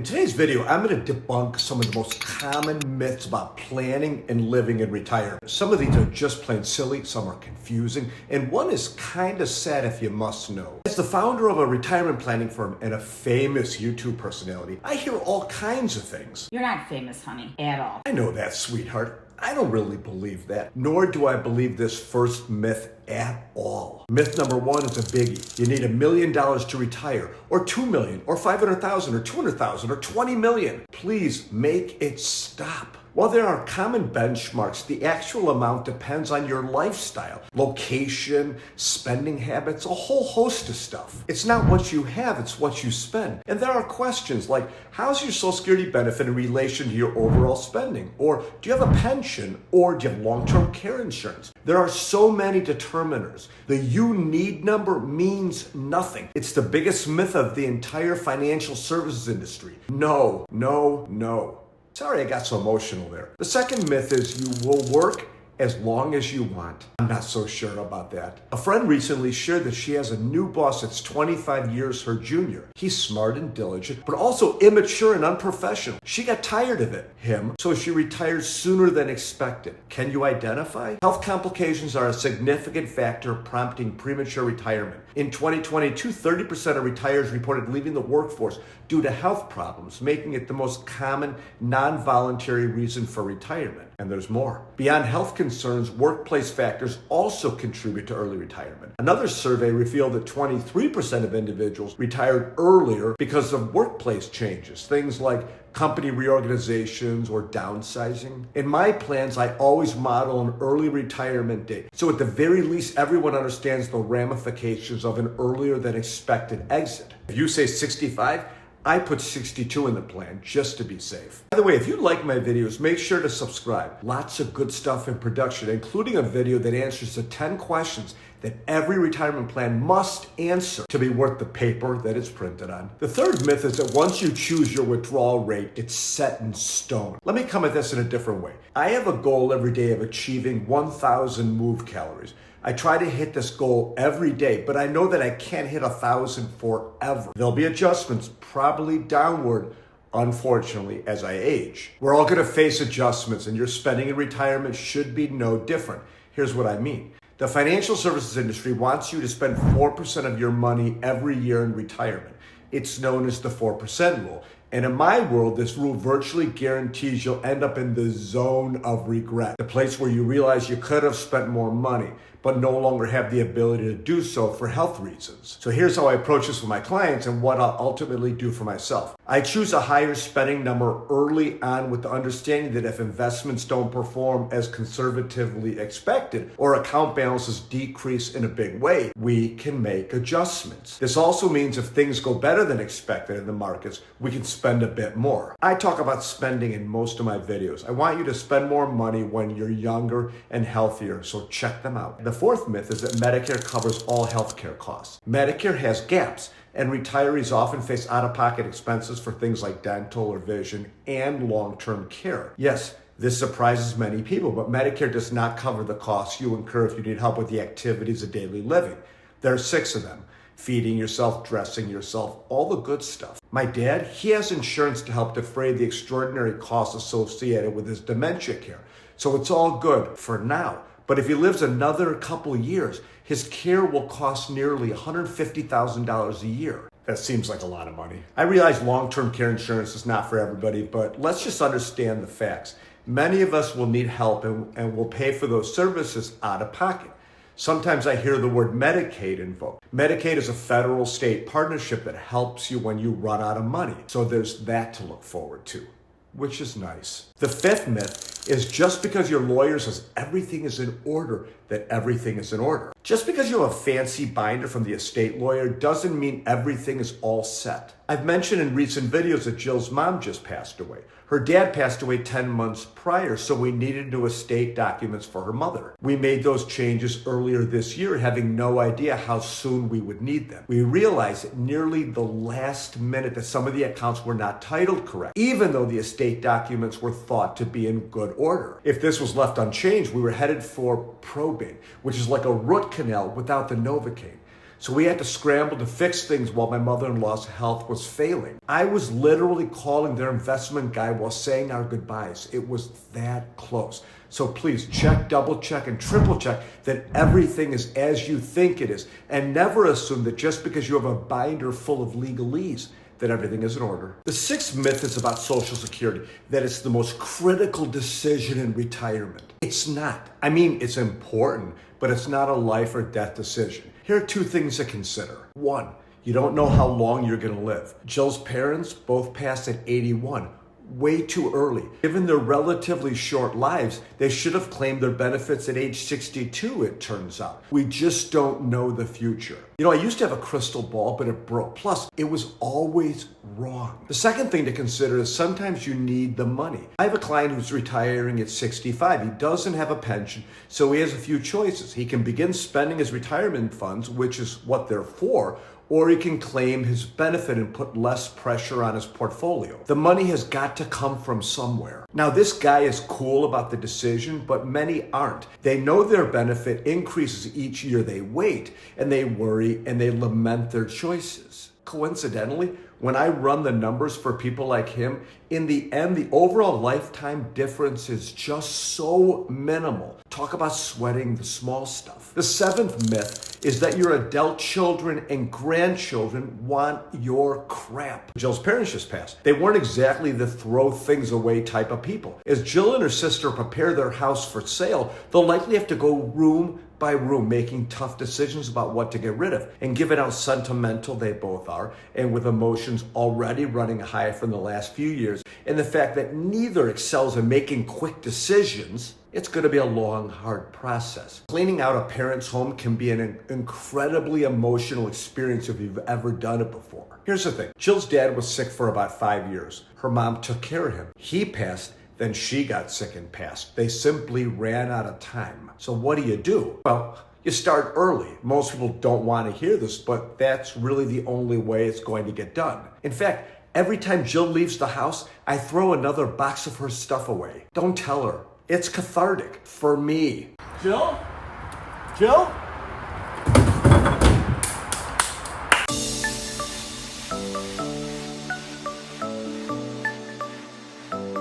In today's video, I'm going to debunk some of the most common myths about planning and living in retirement. Some of these are just plain silly, some are confusing, and one is kind of sad if you must know. As the founder of a retirement planning firm and a famous YouTube personality, I hear all kinds of things. You're not famous, honey, at all. I know that, sweetheart. I don't really believe that, nor do I believe this first myth at all. Myth number one is a biggie. You need $1 million to retire, or $2 million, or $500,000, or $200,000, or $20 million. Please make it stop. While there are common benchmarks, the actual amount depends on your lifestyle, location, spending habits, a whole host of stuff. It's not what you have, it's what you spend. And there are questions like, how's your Social Security benefit in relation to your overall spending? Or do you have a pension? Or do you have long-term care insurance? There are so many determiners. The you need number means nothing. It's the biggest myth of the entire financial services industry. No, no, no. Sorry I got so emotional there. The second myth is you will work as long as you want. I'm not so sure about that. A friend recently shared that she has a new boss that's 25 years her junior. He's smart and diligent, but also immature and unprofessional. She got tired of him, so she retired sooner than expected. Can you identify? Health complications are a significant factor prompting premature retirement. In 2022, 30% of retirees reported leaving the workforce due to health problems, making it the most common non-voluntary reason for retirement. And there's more. Beyond health concerns, workplace factors also contribute to early retirement. Another survey revealed that 23% of individuals retired earlier because of workplace changes, things like company reorganizations or downsizing. In my plans, I always model an early retirement date. So at the very least, everyone understands the ramifications of an earlier than expected exit. If you say 65, I put 62 in the plan just to be safe. By the way, if you like my videos, make sure to subscribe. Lots of good stuff in production, including a video that answers the 10 questions that every retirement plan must answer to be worth the paper that it's printed on. The third myth is that once you choose your withdrawal rate, it's set in stone. Let me come at this in a different way. I have a goal every day of achieving 1,000 move calories. I try to hit this goal every day, but I know that I can't hit 1,000 forever. There'll be adjustments, probably downward, unfortunately, as I age. We're all gonna face adjustments, and your spending in retirement should be no different. Here's what I mean. The financial services industry wants you to spend 4% of your money every year in retirement. It's known as the 4% rule. And in my world, this rule virtually guarantees you'll end up in the zone of regret, the place where you realize you could have spent more money, but no longer have the ability to do so for health reasons. So here's how I approach this with my clients and what I'll ultimately do for myself. I choose a higher spending number early on with the understanding that if investments don't perform as conservatively expected or account balances decrease in a big way, we can make adjustments. This also means if things go better than expected in the markets, we can spend a bit more. I talk about spending in most of my videos. I want you to spend more money when you're younger and healthier, so check them out. The fourth myth is that Medicare covers all healthcare costs. Medicare has gaps, and retirees often face out-of-pocket expenses for things like dental or vision and long-term care. Yes, this surprises many people, but Medicare does not cover the costs you incur if you need help with the activities of daily living. There are 6 of them. Feeding yourself, dressing yourself, all the good stuff. My dad, he has insurance to help defray the extraordinary costs associated with his dementia care. So it's all good for now. But if he lives another couple years, his care will cost nearly $150,000 a year. That seems like a lot of money. I realize long-term care insurance is not for everybody, but let's just understand the facts. Many of us will need help and will pay for those services out of pocket. Sometimes I hear the word Medicaid invoked. Medicaid is a federal-state partnership that helps you when you run out of money. So there's that to look forward to, which is nice. The fifth myth is just because your lawyer says everything is in order, that everything is in order. Just because you have a fancy binder from the estate lawyer doesn't mean everything is all set. I've mentioned in recent videos that Jill's mom just passed away. Her dad passed away 10 months prior, so we needed new estate documents for her mother. We made those changes earlier this year, having no idea how soon we would need them. We realized at nearly the last minute that some of the accounts were not titled correct, even though the estate documents were thought to be in good order. If this was left unchanged, we were headed for probate, which is like a root canal without the Novocaine. So we had to scramble to fix things while my mother-in-law's health was failing. I was literally calling their investment guy while saying our goodbyes. It was that close. So please check, double check, and triple check that everything is as you think it is. And never assume that just because you have a binder full of legalese, that everything is in order. The sixth myth is about Social Security, that it's the most critical decision in retirement. It's not. I mean, it's important, but it's not a life or death decision. Here are two things to consider. One, you don't know how long you're gonna live. Jill's parents both passed at 81. Way too early. Given their relatively short lives, they should have claimed their benefits at age 62, it turns out. We just don't know the future. You know, I used to have a crystal ball, but it broke. Plus, it was always wrong. The second thing to consider is sometimes you need the money. I have a client who's retiring at 65. He doesn't have a pension, so he has a few choices. He can begin spending his retirement funds, which is what they're for, or he can claim his benefit and put less pressure on his portfolio. The money has got to come from somewhere. Now, this guy is cool about the decision, but many aren't. They know their benefit increases each year they wait, and they worry and they lament their choices. Coincidentally, when I run the numbers for people like him, in the end, the overall lifetime difference is just so minimal. Talk about sweating the small stuff. The seventh myth is that your adult children and grandchildren want your crap. Jill's parents just passed. They weren't exactly the throw things away type of people. As Jill and her sister prepare their house for sale, they'll likely have to go room by room, making tough decisions about what to get rid of. And given how sentimental they both are, and with emotions already running high from the last few years, and the fact that neither excels in making quick decisions, it's going to be a long, hard process. Cleaning out a parent's home can be an incredibly emotional experience if you've ever done it before. Here's the thing. Jill's dad was sick for about 5 years. Her mom took care of him. He passed. Then she got sick and passed. They simply ran out of time. So what do? Well, you start early. Most people don't want to hear this, but that's really the only way it's going to get done. In fact, every time Jill leaves the house, I throw another box of her stuff away. Don't tell her. It's cathartic for me. Jill? Jill?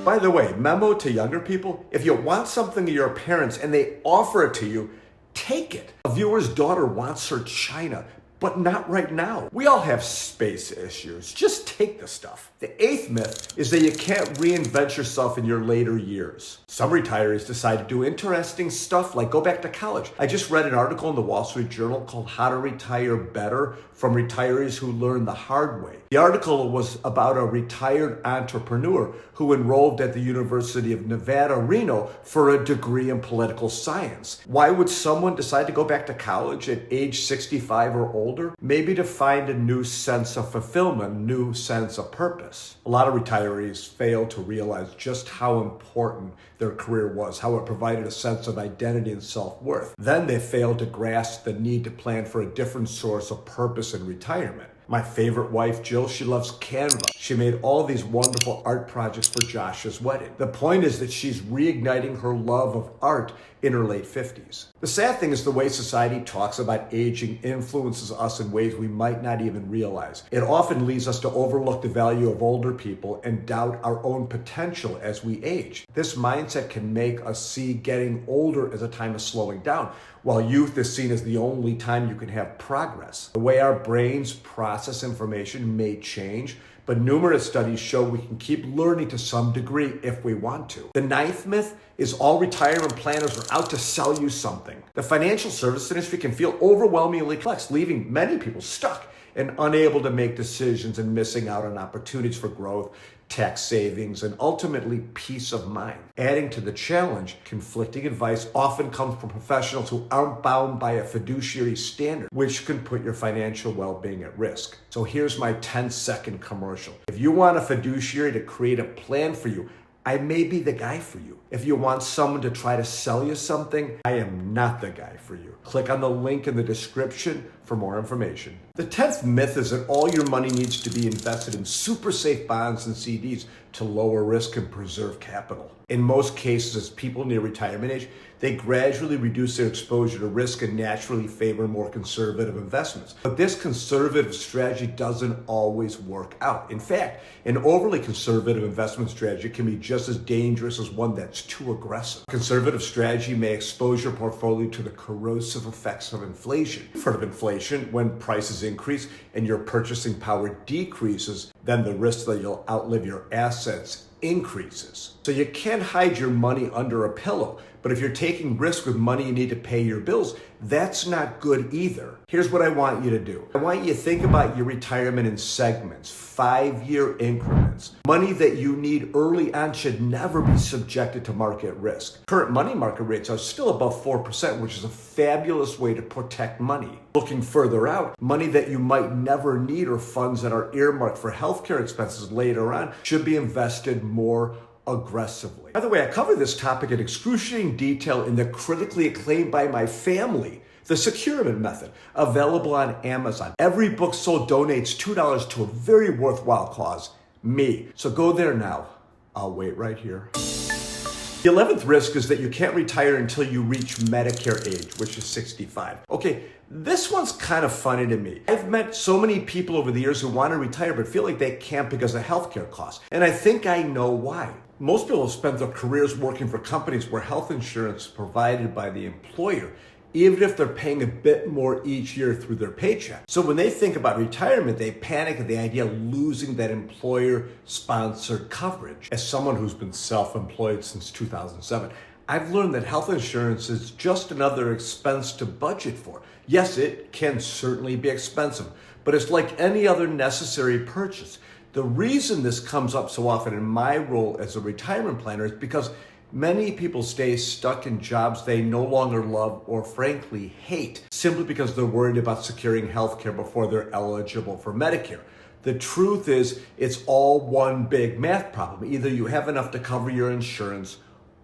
By the way, memo to younger people, if you want something of your parents and they offer it to you, take it. A viewer's daughter wants her china, but not right now. We all have space issues. Just take the stuff. The eighth myth is that you can't reinvent yourself in your later years. Some retirees decide to do interesting stuff like go back to college. I just read an article in the Wall Street Journal called How to Retire Better from Retirees Who Learned the Hard Way. The article was about a retired entrepreneur who enrolled at the University of Nevada, Reno for a degree in political science. Why would someone decide to go back to college at age 65 or older? Maybe to find a new sense of fulfillment, new sense of purpose. A lot of retirees fail to realize just how important their career was, how it provided a sense of identity and self-worth. Then they fail to grasp the need to plan for a different source of purpose in retirement. My favorite wife, Jill, she loves Canva. She made all these wonderful art projects for Josh's wedding. The point is that she's reigniting her love of art in her late 50s. The sad thing is the way society talks about aging influences us in ways we might not even realize. It often leads us to overlook the value of older people and doubt our own potential as we age. This mindset can make us see getting older as a time of slowing down, while youth is seen as the only time you can have progress. The way our brains process information may change, but numerous studies show we can keep learning to some degree if we want to. The ninth myth is all retirement planners are out to sell you something. The financial service industry can feel overwhelmingly complex, leaving many people stuck and unable to make decisions and missing out on opportunities for growth, tax savings, and ultimately peace of mind. Adding to the challenge, conflicting advice often comes from professionals who aren't bound by a fiduciary standard, which can put your financial well-being at risk. So here's my 10-second commercial. If you want a fiduciary to create a plan for you, I may be the guy for you. If you want someone to try to sell you something, I am not the guy for you. Click on the link in the description for more information. The 10th myth is that all your money needs to be invested in super safe bonds and CDs to lower risk and preserve capital. In most cases, as people near retirement age, they gradually reduce their exposure to risk and naturally favor more conservative investments. But this conservative strategy doesn't always work out. In fact, an overly conservative investment strategy can be just as dangerous as one that's too aggressive. A conservative strategy may expose your portfolio to the corrosive effects of inflation. You've heard of inflation. When prices increase and your purchasing power decreases, then the risk that you'll outlive your assets increases. So you can't hide your money under a pillow. But if you're taking risk with money you need to pay your bills, that's not good either. Here's what I want you to do. I want you to think about your retirement in segments, 5-year increments. Money that you need early on should never be subjected to market risk. Current money market rates are still above 4%, which is a fabulous way to protect money. Looking further out, money that you might never need or funds that are earmarked for healthcare expenses later on should be invested more aggressively. By the way, I cover this topic in excruciating detail in the critically acclaimed by my family, The Securement Method, available on Amazon. Every book sold donates $2 to a very worthwhile cause, me. So go there now. I'll wait right here. The 11th risk is that you can't retire until you reach Medicare age, which is 65. Okay, this one's kind of funny to me. I've met so many people over the years who want to retire but feel like they can't because of healthcare costs. And I think I know why. Most people have spent their careers working for companies where health insurance is provided by the employer, even if they're paying a bit more each year through their paycheck. So when they think about retirement, they panic at the idea of losing that employer-sponsored coverage. As someone who's been self-employed since 2007, I've learned that health insurance is just another expense to budget for. Yes, it can certainly be expensive, but it's like any other necessary purchase. The reason this comes up so often in my role as a retirement planner is because many people stay stuck in jobs they no longer love or frankly hate, simply because they're worried about securing health care before they're eligible for Medicare. The truth is, it's all one big math problem. Either you have enough to cover your insurance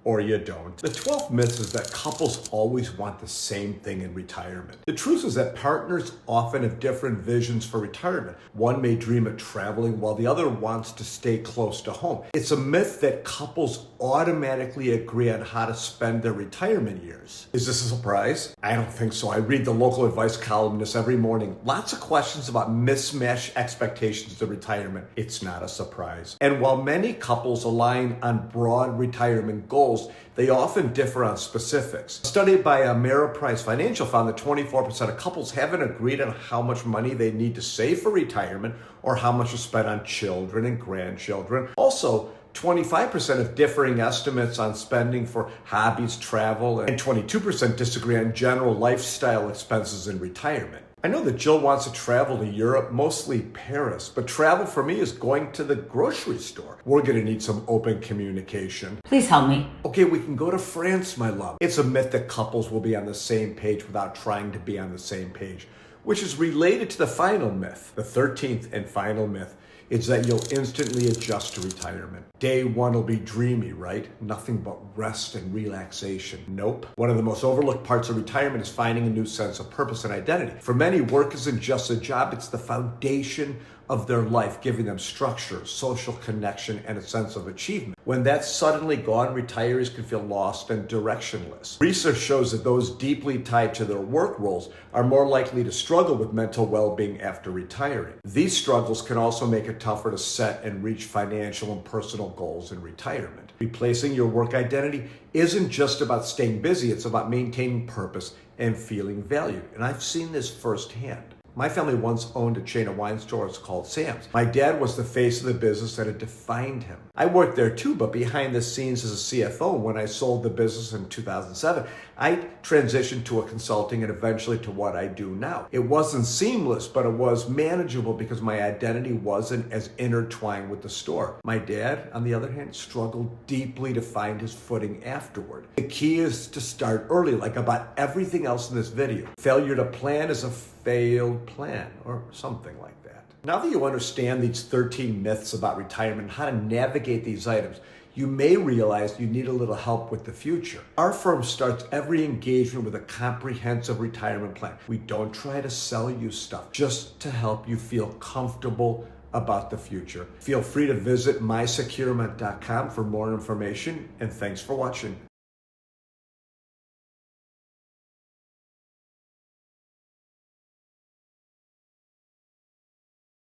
or you don't. The 12th myth is that couples always want the same thing in retirement. The truth is that partners often have different visions for retirement. One may dream of traveling while the other wants to stay close to home. It's a myth that couples automatically agree on how to spend their retirement years. Is this a surprise? I don't think so. I read the local advice columnist every morning. Lots of questions about mismatched expectations to retirement. It's not a surprise. And while many couples align on broad retirement goals, they often differ on specifics. A study by Ameriprise Financial found that 24% of couples haven't agreed on how much money they need to save for retirement or how much to spend on children and grandchildren. Also, 25% have differing estimates on spending for hobbies, travel, and 22% disagree on general lifestyle expenses in retirement. I know that Jill wants to travel to Europe, mostly Paris, but travel for me is going to the grocery store. We're going to need some open communication. Please help me. Okay, we can go to France, my love. It's a myth that couples will be on the same page without trying to be on the same page, which is related to the final myth. The 13th and final myth is that you'll instantly adjust to retirement. Day one will be dreamy, right? Nothing but rest and relaxation. Nope. One of the most overlooked parts of retirement is finding a new sense of purpose and identity. For many, work isn't just a job, it's the foundation of their life, giving them structure, social connection, and a sense of achievement. When that's suddenly gone, retirees can feel lost and directionless. Research shows that those deeply tied to their work roles are more likely to struggle with mental well-being after retiring. These struggles can also make it tougher to set and reach financial and personal goals in retirement. Replacing your work identity isn't just about staying busy, it's about maintaining purpose and feeling valued. And I've seen this firsthand. My family once owned a chain of wine stores called Sam's. My dad was the face of the business that had defined him. I worked there too, but behind the scenes as a CFO, when I sold the business in 2007, I transitioned to a consulting and eventually to what I do now. It wasn't seamless, but it was manageable because my identity wasn't as intertwined with the store. My dad, on the other hand, struggled deeply to find his footing afterward. The key is to start early, like about everything else in this video. Failure to plan is a failed plan, or something like that. Now that you understand these 13 myths about retirement and how to navigate these items, you may realize you need a little help with the future. Our firm starts every engagement with a comprehensive retirement plan. We don't try to sell you stuff, just to help you feel comfortable about the future. Feel free to visit mysecurement.com for more information, and thanks for watching.